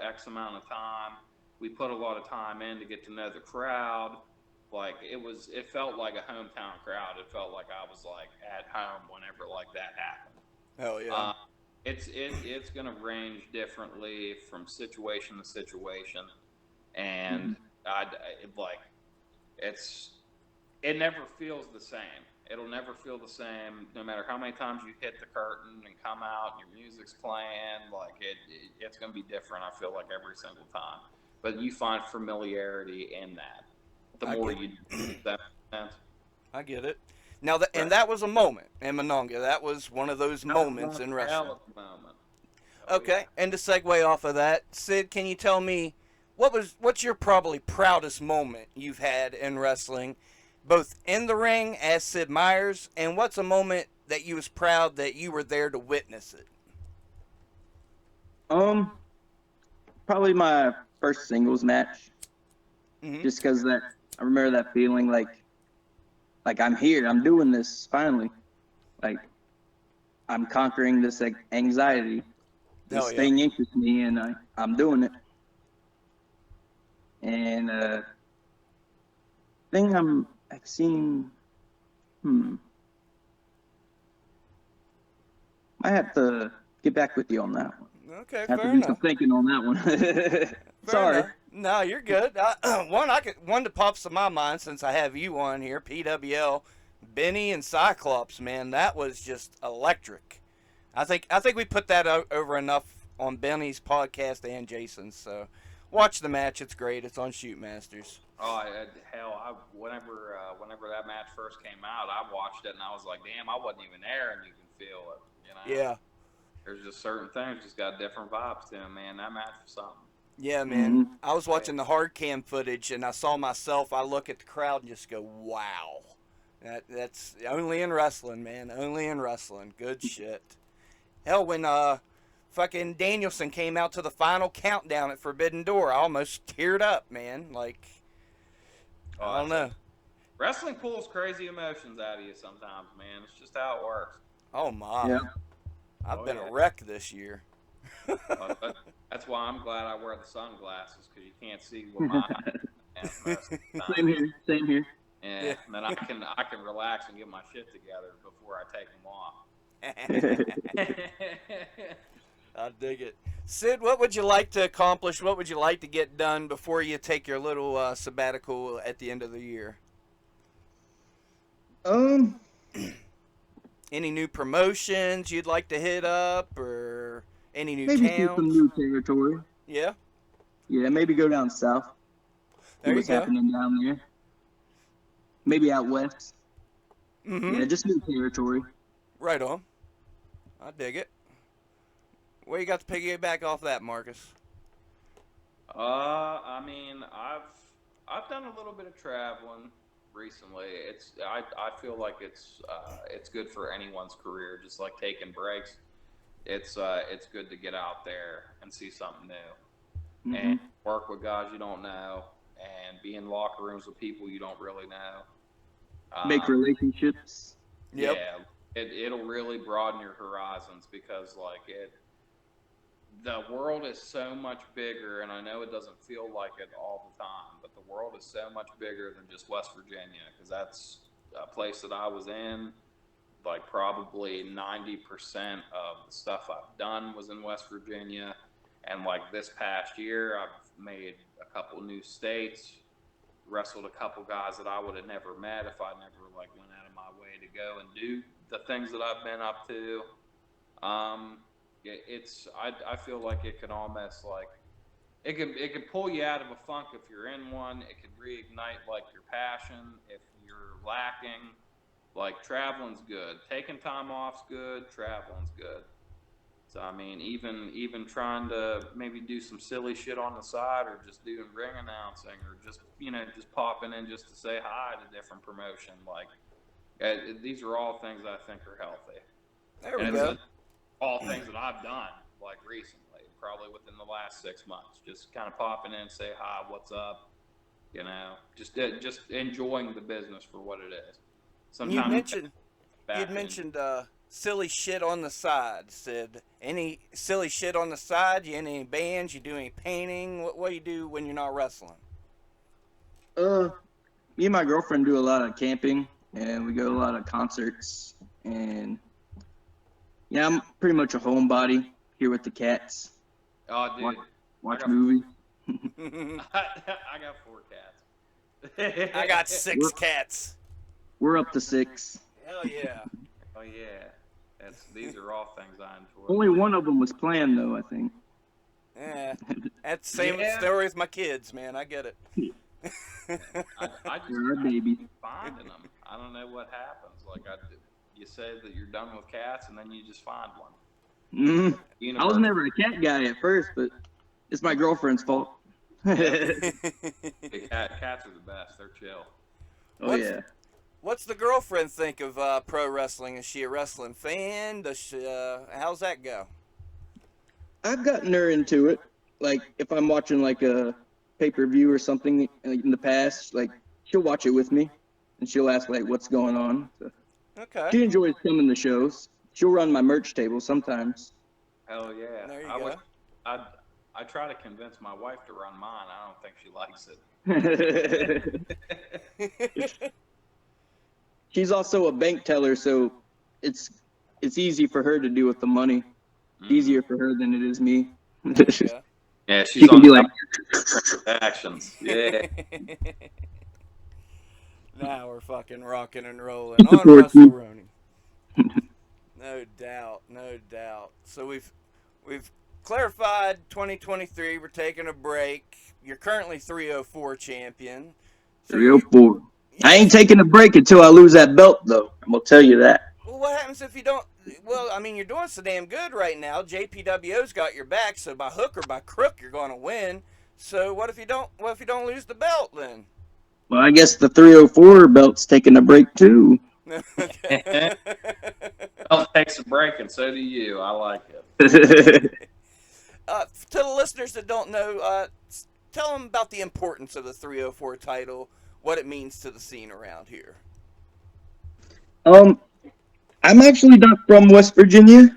X amount of time. We put a lot of time in to get to know the crowd. Like it felt like a hometown crowd. It felt like I was like at home whenever like that happened. Hell yeah. It's gonna range differently from situation to situation, and it never feels the same. It'll never feel the same, no matter how many times you hit the curtain and come out and your music's playing. Like it's gonna be different. I feel like every single time, but you find familiarity in that. The more you do that. I get it. Now, and that was a moment in Monongah. That was one of those moments in wrestling. Moment. Okay, and to segue off of that, Syd, can you tell me what's your probably proudest moment you've had in wrestling, both in the ring as Syd Myers, and what's a moment that you was proud that you were there to witness it? Probably my first singles match. Mm-hmm. Just because I remember that feeling like I'm here, I'm doing this finally. Like I'm conquering this anxiety. This thing interests me, and I'm doing it. And thing I've seen. I have to get back with you on that one. Okay, I have fair to do enough. some thinking on that one. Sorry. Enough. No, you're good. One that pops to my mind since I have you on here, PWL, Benny and Cyclops, man, that was just electric. I think we put that over enough on Benny's podcast and Jason's. So watch the match. It's great. It's on Shoot Masters. Oh hell! Whenever that match first came out, I watched it and I was like, damn, I wasn't even there, and you can feel it. Yeah. There's just certain things just got different vibes to them, man. That match was something. Yeah, man. I was watching the hard cam footage and I saw myself. I look at the crowd and just go, wow. That's only in wrestling, man. Only in wrestling. Good shit. Hell, when fucking Danielson came out to the final countdown at Forbidden Door, I almost teared up, man. Like, I don't know. Wrestling pulls crazy emotions out of you sometimes, man. It's just how it works. Oh, my. Yeah. I've been a wreck this year. That's why I'm glad I wear the sunglasses, because you can't see what my Same here. Yeah, and then I can relax and get my shit together before I take them off. I dig it. Syd, what would you like to accomplish? What would you like to get done before you take your little sabbatical at the end of the year? Any new promotions you'd like to hit up, or any new maybe towns? see some new territory. Yeah? Yeah, maybe go down south. There you what's go. happening down there. Maybe out west. Mm-hmm. Yeah, just new territory. Right on. I dig it. What you got to piggyback off that, Marcus? I mean, I've done a little bit of traveling recently. I feel like it's good for anyone's career, just like taking breaks. It's good to get out there and see something new, and work with guys you don't know, and be in locker rooms with people you don't really know. Make relationships. Yep. Yeah, it'll really broaden your horizons because like the world is so much bigger, and I know it doesn't feel like it all the time, but the world is so much bigger than just West Virginia, because that's a place that I was in. Like probably 90% of the stuff I've done was in West Virginia, and like this past year, I've made a couple new states, wrestled a couple guys that I would have never met if I never like went out of my way to go and do the things that I've been up to. I feel like it can almost like it can pull you out of a funk if you're in one. It can reignite like your passion if you're lacking. Like traveling's good, taking time off's good, traveling's good. So I mean, even trying to maybe do some silly shit on the side, or just doing ring announcing, or just just popping in just to say hi to different promotion. Like these are all things I think are healthy. There we And go. it's all things that I've done like recently, probably within the last 6 months. Just kind of popping in, say hi, what's up, just enjoying the business for what it is. Sometimes You'd mentioned silly shit on the side, Sid. Any silly shit on the side? You in any bands? You do any painting? What do you do when you're not wrestling? Me and my girlfriend do a lot of camping, and we go to a lot of concerts. And yeah, I'm pretty much a homebody here with the cats. Oh, dude. Watch movies. I got 4 cats. I got 6 cats. We're up to 6. Hell yeah. Oh yeah. These are all things I enjoy. Only one of them was planned, though, I think. Yeah. That's the same Yeah. story with my kids, man. I get it. I just You're a baby. keep finding them. I don't know what happens. Like you say that you're done with cats, and then you just find one. I was never a cat guy at first, but it's my girlfriend's fault. Cats are the best. They're chill. Yeah. What's the girlfriend think of pro wrestling? Is she a wrestling fan? Does she, how's that go? I've gotten her into it. Like, if I'm watching, like, a pay-per-view or something in the past, like, she'll watch it with me, and she'll ask, like, what's going on. So Okay. she enjoys coming to shows. She'll run my merch table sometimes. Hell yeah. There you go. I try to convince my wife to run mine. I don't think she likes it. She's also a bank teller, so it's easy for her to do with the money. Easier for her than it is me. Yeah. Yeah, she's She can on be like, actions. Yeah. Now we're fucking rocking and rolling on WrestleRoni. No doubt, no doubt. So we've clarified 2023. We're taking a break. You're currently 304 champion. So 304. I ain't taking a break until I lose that belt, though. I'm gonna tell you that. Well, what happens if you don't? Well, I mean, you're doing so damn good right now. JPWO's got your back, so by hook or by crook, you're going to win. So what if you don't? What if you don't lose the belt then? Well, I guess the 304 belt's taking a break too. Belt takes a break, and so do you. I like it. To the listeners that don't know, tell them about the importance of the 304 title, what it means to the scene around here. I'm actually not from West Virginia,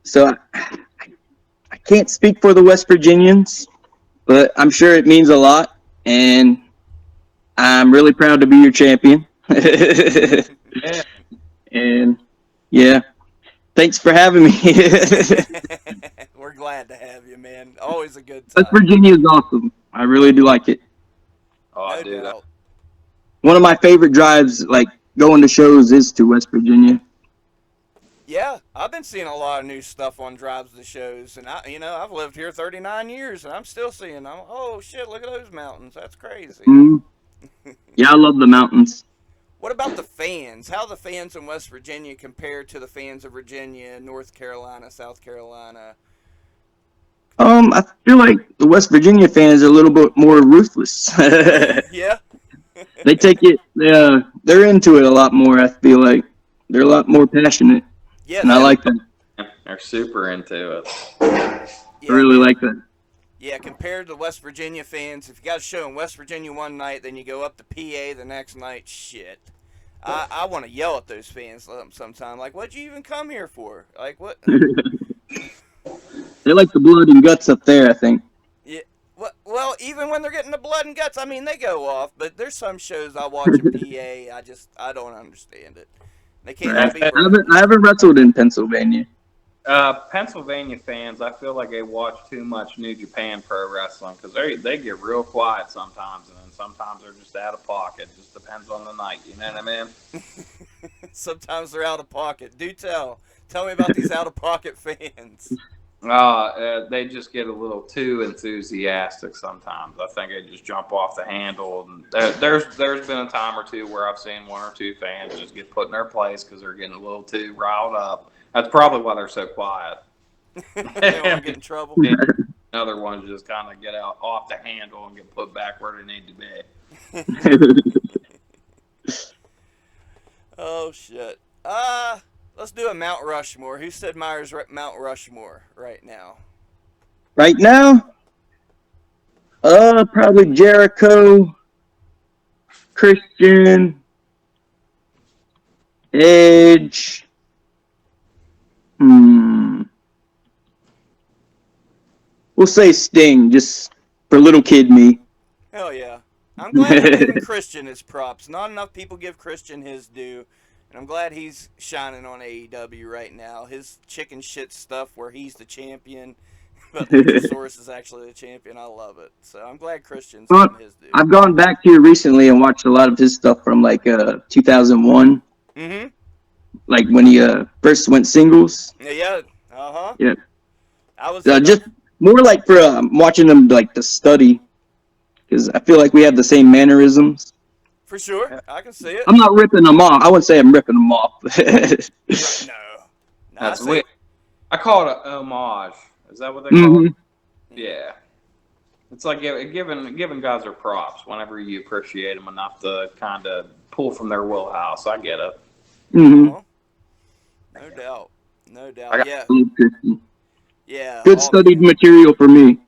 so I can't speak for the West Virginians, but I'm sure it means a lot, and I'm really proud to be your champion. Yeah. And yeah, thanks for having me. We're glad to have you, man. Always a good time. West Virginia is awesome. I really do like it. Oh, No dude. doubt. One of my favorite drives, like going to shows, is to West Virginia. Yeah, I've been seeing a lot of new stuff on drives to shows, and I've lived here 39 years, and I'm still seeing. Oh shit! Look at those mountains. That's crazy. Yeah, I love the mountains. What about the fans? How the fans in West Virginia compare to the fans of Virginia, North Carolina, South Carolina? I feel like the West Virginia fans are a little bit more ruthless. Yeah. They take it. They're into it a lot more. I feel like they're a lot more passionate. Yeah, and I like that. They're super into it. I really like that. Yeah, compared to West Virginia fans, if you got a show in West Virginia one night, then you go up to PA the next night, shit. I want to yell at those fans sometimes. Like, what'd you even come here for? Like, what? They like the blood and guts up there, I think. Yeah. Well, even when they're getting the blood and guts, I mean, they go off. But there's some shows I watch in PA. I don't understand it. They can't all be. I haven't wrestled in Pennsylvania. Pennsylvania fans, I feel like they watch too much New Japan Pro Wrestling because they get real quiet sometimes, and then sometimes they're just out of pocket. It just depends on the night. You know what I mean? Sometimes they're out of pocket. Do tell. Tell me about these out of pocket fans. They just get a little too enthusiastic sometimes. I think they just jump off the handle. And there's been a time or two where I've seen one or two fans just get put in their place because they're getting a little too riled up. That's probably why they're so quiet. They don't want to get in trouble. Other ones just kind of get out off the handle and get put back where they need to be. Oh shit. Let's do a Mount Rushmore. Who said Myers Mount Rushmore right now? Right now, probably Jericho, Christian, Edge. We'll say Sting, just for little kid me. Hell yeah. I'm glad you're giving Christian his props. Not enough people give Christian his due. And I'm glad he's shining on AEW right now. His chicken shit stuff where he's the champion, but Luchasaurus is actually the champion. I love it. So I'm glad Christian's getting his due. I've gone back here recently and watched a lot of his stuff from like 2001. Mm-hmm. Like when he first went singles. Yeah. Uh-huh. Yeah. I was just more like for watching them like to study, because I feel like we have the same mannerisms. For sure, I can see it. I'm not ripping them off. I wouldn't say I'm ripping them off. No. That's weird. I call it an homage. Is that what they call it? Yeah. It's like giving guys their props whenever you appreciate them enough to kind of pull from their wheelhouse. I get it. Mm-hmm. No doubt. Yeah. Yeah. Good studied material for me.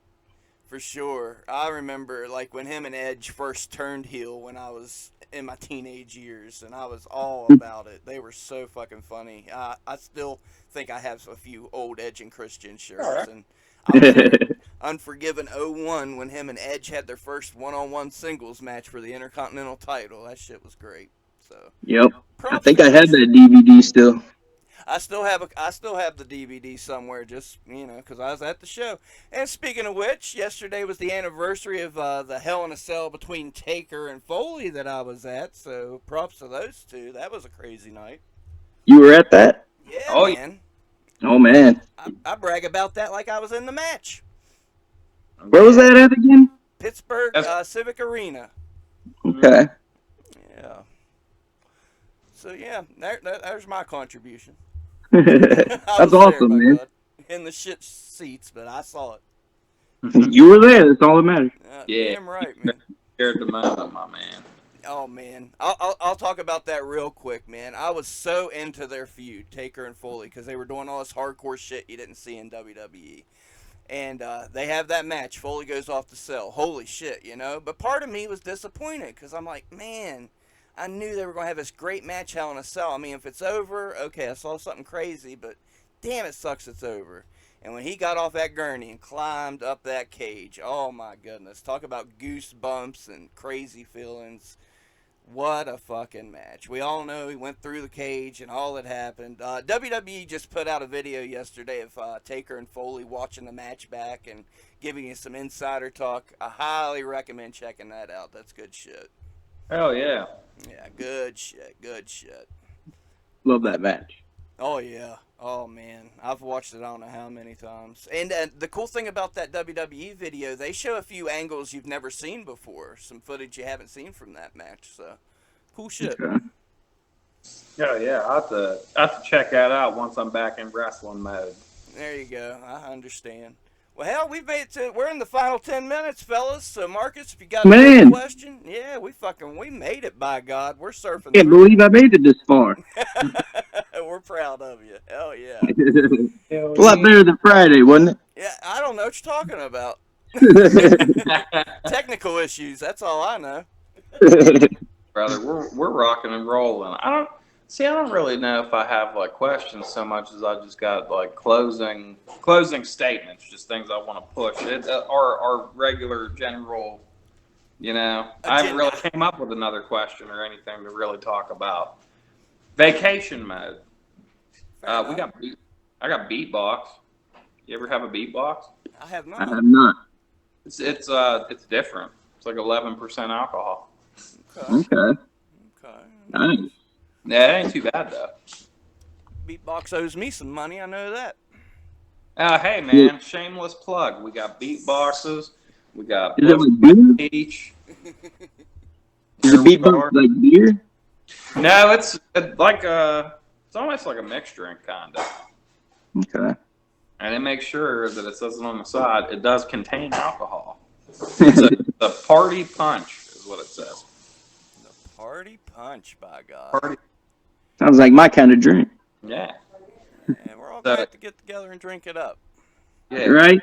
For sure. I remember like when him and Edge first turned heel when I was in my teenage years, and I was all about it. They were so fucking funny. I still think I have a few old Edge and Christian shirts. And I was Unforgiven 01 when him and Edge had their first one-on-one singles match for the Intercontinental title. That shit was great. So. Yep. I think I had that DVD still. I still have the DVD somewhere, just because I was at the show. And speaking of which, yesterday was the anniversary of the Hell in a Cell between Taker and Foley that I was at. So props to those two. That was a crazy night. You were at that? Yeah, man. Oh man. I brag about that like I was in the match. Where was that at again? Pittsburgh Civic Arena. Okay. Yeah. So yeah, there's my contribution. That's awesome, man. In the shit seats, but I saw it. You were there. That's all that matters. Yeah, damn right, man. Scared the moment, my man. Oh man, I'll talk about that real quick, man. I was so into their feud, Taker and Foley, because they were doing all this hardcore shit you didn't see in WWE. And they have that match. Foley goes off the cell. Holy shit, But part of me was disappointed because I'm like, man, I knew they were going to have this great match, Hell in a Cell. I mean, if it's over, okay, I saw something crazy, but damn, it sucks it's over. And when he got off that gurney and climbed up that cage, oh my goodness. Talk about goosebumps and crazy feelings. What a fucking match. We all know he went through the cage and all that happened. WWE just put out a video yesterday of Taker and Foley watching the match back and giving you some insider talk. I highly recommend checking that out. That's good shit. Hell yeah. Yeah, good shit. Love that match. Oh, yeah. Oh, man. I've watched it I don't know how many times. And the cool thing about that WWE video, they show a few angles you've never seen before. Some footage you haven't seen from that match. So, cool shit. Okay. Oh, yeah. I have to check that out once I'm back in wrestling mode. There you go. I understand. Well, hell, we're in the final 10 minutes, fellas. So, Marcus, if you got a question, yeah, we made it, by God. We're surfing. Can't believe I made it this far. We're proud of you. Hell yeah. A lot better than Friday, wasn't it? Yeah, I don't know what you're talking about. Technical issues, that's all I know. brother. We're rocking and rolling. I don't really know if I have like questions so much as I just got like closing statements, just things I want to push. Our regular general, I haven't really came up with another question or anything to really talk about. Vacation mode. I got beatbox. You ever have a beatbox? I have not. I have not. It's different. It's like 11% alcohol. Okay. Nice. Yeah, it ain't too bad though. Beatbox owes me some money. I know that. Hey man, shameless plug. We got beatboxes. We got Is it like beer? beach. Is the beatbox like beer? No, it's like it's almost like a mixed drink kind of. Okay. And it makes sure that it says it on the side. It does contain alcohol. It's a party punch is what it says. The party punch, by God. Party. Sounds like my kind of drink. Yeah. And we're all going to have to get together and drink it up. Yeah. Right?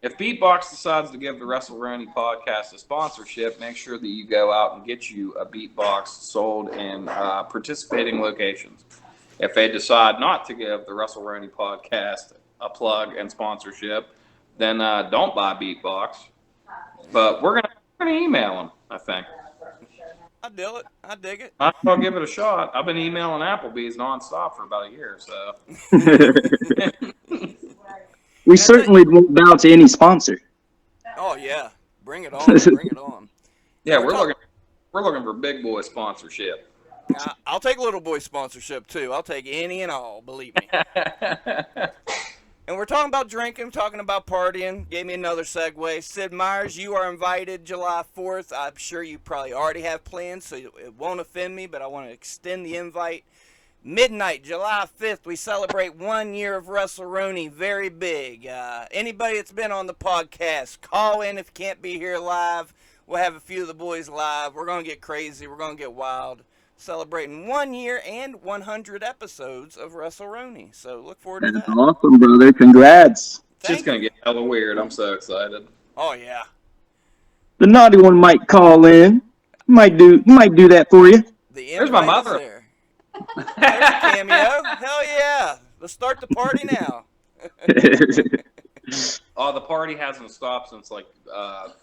If Beatbox decides to give the WrestleRoni podcast a sponsorship, make sure that you go out and get you a Beatbox sold in participating locations. If they decide not to give the WrestleRoni podcast a plug and sponsorship, then don't buy Beatbox. But we're gonna email them, I think. I do it. I dig it. I'll give it a shot. I've been emailing Applebee's nonstop for about a year, so. We certainly won't bow to any sponsor. Oh yeah, bring it on. Bring it on. Yeah, we're looking for big boy sponsorship. I'll take little boy sponsorship too. I'll take any and all. Believe me. And we're talking about drinking, talking about partying. Gave me another segue. Syd Myers, you are invited July 4th. I'm sure you probably already have plans, so it won't offend me, but I want to extend the invite. Midnight, July 5th, we celebrate 1 year of WrestleRoni. Very big. Anybody that's been on the podcast, call in if you can't be here live. We'll have a few of the boys live. We're going to get crazy. We're going to get wild. Celebrating 1 year and 100 episodes of WrestleRoni. So look forward to that. Awesome, brother. Congrats. It's just going to get hella weird. I'm so excited. Oh, yeah. The naughty one might call in. Might do that for you. There's my mother. There. There's a cameo. Hell yeah. Let's start the party now. Oh, the party hasn't stopped since like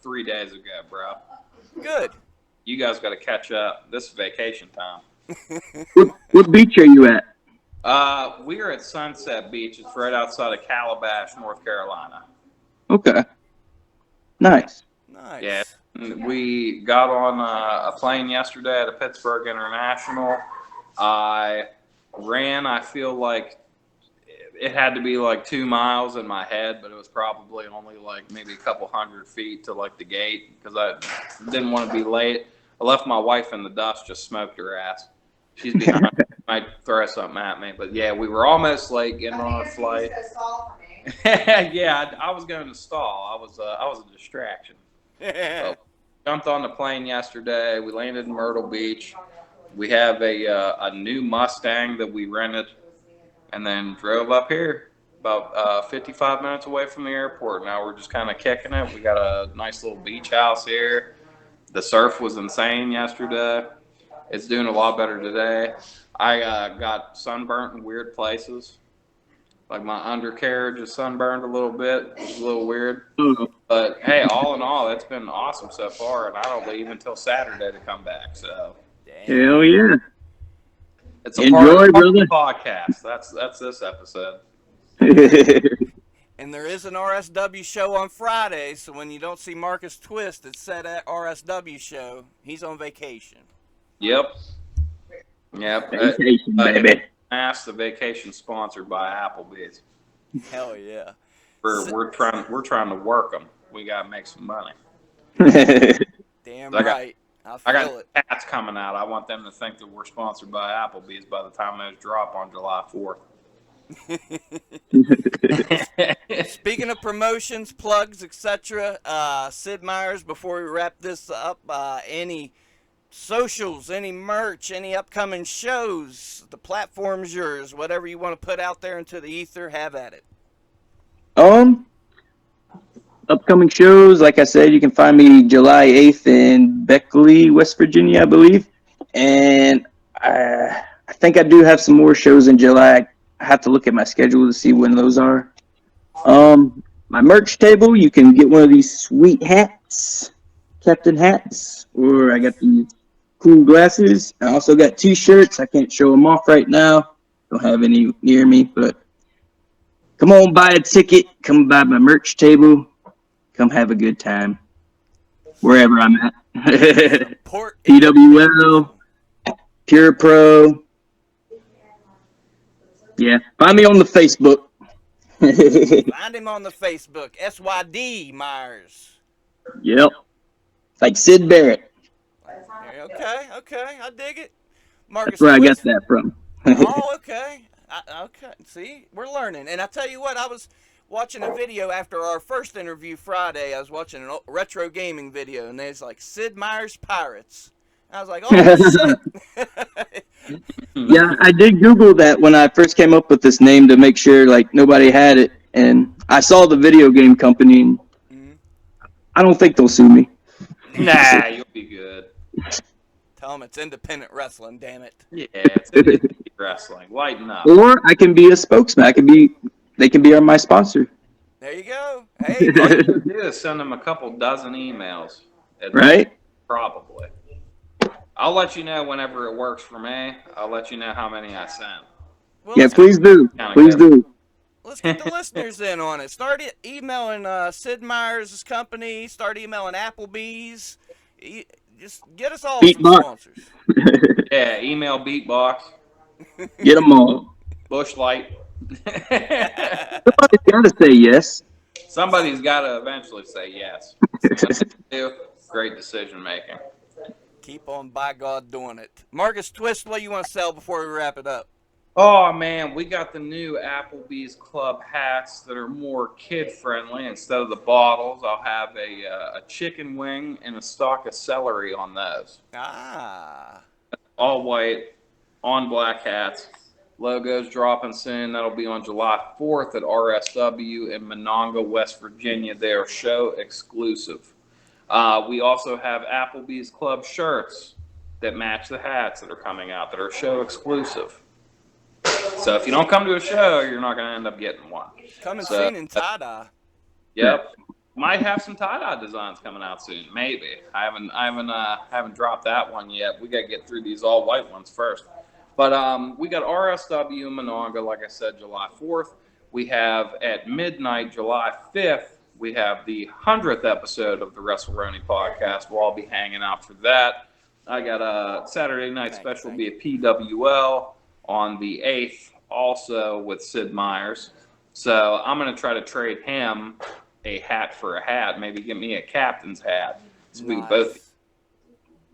3 days ago, bro. Good. You guys got to catch up. This is vacation time. What beach are you at? We're at Sunset Beach. It's right outside of Calabash, North Carolina. Okay. Nice. Nice. Yeah. We got on a plane yesterday at Pittsburgh International. I ran, I feel like it had to be like 2 miles in my head, but it was probably only like maybe a couple 100 feet to like the gate because I didn't want to be late. I left my wife in the dust, just smoked her ass. She's behind me, might throw something at me. But yeah, we were almost late getting on our flight. Yeah, I was going to stall. I was a distraction. So, jumped on the plane yesterday. We landed in Myrtle Beach. We have a new Mustang that we rented, and then drove up here about 55 minutes away from the airport. Now we're just kind of kicking it. We got a nice little beach house here. The surf was insane yesterday. It's doing a lot better today. I got sunburnt in weird places. Like my undercarriage is sunburned a little bit. It's a little weird. But hey, all in all, it's been awesome so far, and I don't leave until Saturday to come back. So Hell yeah. it's a part Enjoy, of brother. the podcast. That's this episode. And there is an RSW show on Friday, so when you don't see Marcus Twist, it's set at RSW show. He's on vacation. Yep. Vacation, baby. Ask the vacation sponsored by Applebee's. Hell yeah. We're trying to work them. We gotta make some money. Damn I got- right. I I got feel it. cats coming out. I want them to think that we're sponsored by Applebee's by the time those drop on July 4th. Speaking of promotions, plugs, etc., Syd Myers, before we wrap this up, any socials, any merch, any upcoming shows, the platform's yours. Whatever you want to put out there into the ether, have at it. Upcoming shows, like I said, you can find me July 8th in Beckley, West Virginia, I believe. And I think I do have some more shows in July. I have to look at my schedule to see when those are. My merch table, you can get one of these sweet hats, Captain hats, or I got these cool glasses. I also got t-shirts. I can't show them off right now. Don't have any near me, but come on, buy a ticket. Come by my merch table. Come have a good time wherever I'm at. Support PWL, Pure Pro. Yeah, find me on the Facebook. Find him on the Facebook, SYD Myers. Yep, like Sid Barrett. Okay, I dig it. Marcus That's where I got Twist. that from. Oh, okay. Okay, see, we're learning. And I tell you what, I was watching a video after our first interview Friday. I was watching a retro gaming video, and there's like Syd Myers Pirates. And I was like, oh, shit. Yeah, I did Google that when I first came up with this name to make sure like nobody had it, and I saw the video game company. And I don't think they'll sue me. Nah, you'll be good. Tell them it's independent wrestling, damn it. Yeah, it's indie wrestling. Lighten up. Or I can be a spokesman. They can be my sponsor. There you go. Hey, All you have to do is send them a couple dozen emails. Right? Probably. I'll let you know whenever it works for me. I'll let you know how many I sent. well, Yeah, please do. Please do. Let's get the listeners in on it. Start emailing Syd Myers' company. Start emailing Applebee's. Just get us all some sponsors. Yeah, email Beatbox. Get them all. Bushlight. Somebody's got to say yes. Somebody's got to eventually say yes. Great decision making. Keep on, by God, doing it. Marcus Twist, what do you want to sell before we wrap it up? Oh man, we got the new Applebee's Club hats that are more kid friendly. Instead of the bottles, I'll have a chicken wing and a stalk of celery on those. Ah. All white, on black hats. Logos dropping soon. That'll be on July 4th at RSW in Monongah, West Virginia. They are show exclusive. We also have Applebee's Club shirts that match the hats that are coming out that are show exclusive. So if you don't come to a show, you're not going to end up getting one. Coming soon in tie-dye. Yep. Might have some tie-dye designs coming out soon. Maybe. I haven't dropped that one yet. We got to get through these all white ones first. But we got RSW in Monongah, like I said, July 4th. We have at midnight, July 5th, we have the 100th episode of the WrestleRoni podcast. We'll all be hanging out for that. I got a Saturday night special, be a PWL on the 8th, also with Syd Myers. So I'm going to try to trade him a hat for a hat. Maybe get me a captain's hat. So we both.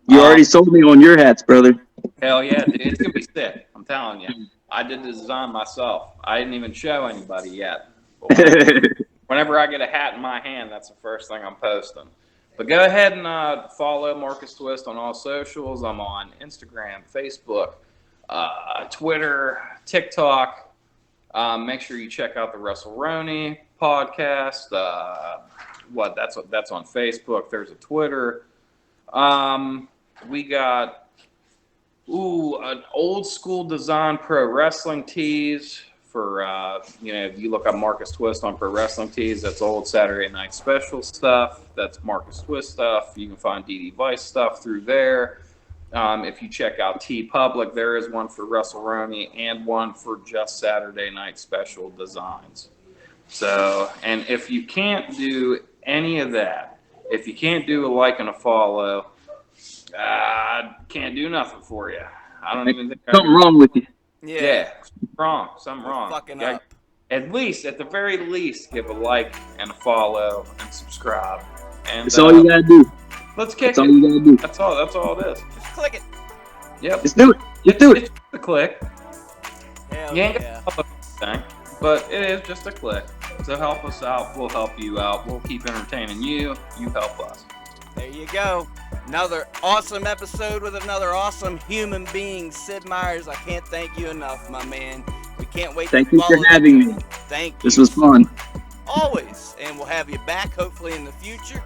You already sold me on your hats, brother. Hell yeah, dude. It's going to be sick. I'm telling you. I did the design myself. I didn't even show anybody yet. Whenever I get a hat in my hand, that's the first thing I'm posting. But go ahead and follow Marcus Twist on all socials. I'm on Instagram, Facebook, Twitter, TikTok. Make sure you check out the WrestleRoni podcast. That's on Facebook. There's a Twitter. We got an old school design pro wrestling tees for if you look up Marcus Twist on Pro Wrestling Tees, that's old Saturday Night Special stuff. That's Marcus Twist stuff. You can find DD Vice stuff through there. If you check out TeePublic, there is one for WrestleRoni and one for just Saturday Night Special designs. So, and if you can't do any of that, if you can't do a like and a follow, can't do nothing for you. I don't even think something wrong with you. Yeah. Something wrong. Fucking up. At the very least, give a like and a follow and subscribe. And That's all you gotta do. Let's kick That's all you gotta do. That's all it is. Just click it. Yep. Just do it. Just do it. It's just a click. Hell You ain't yeah. gonna thing, but it is just a click. So help us out. We'll help you out. We'll keep entertaining you. You help us. There you go. Another awesome episode with another awesome human being, Syd Myers. I can't thank you enough, my man. We can't wait Thank to you for follow having me. Thank you. This was fun. Always. And we'll have you back, hopefully, in the future.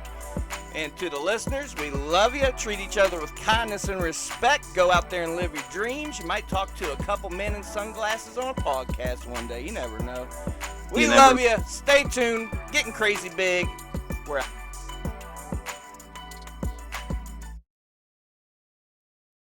And to the listeners, we love you. Treat each other with kindness and respect. Go out there and live your dreams. You might talk to a couple men in sunglasses on a podcast one day. You never know. We love you. Stay tuned. Getting crazy big. We're out.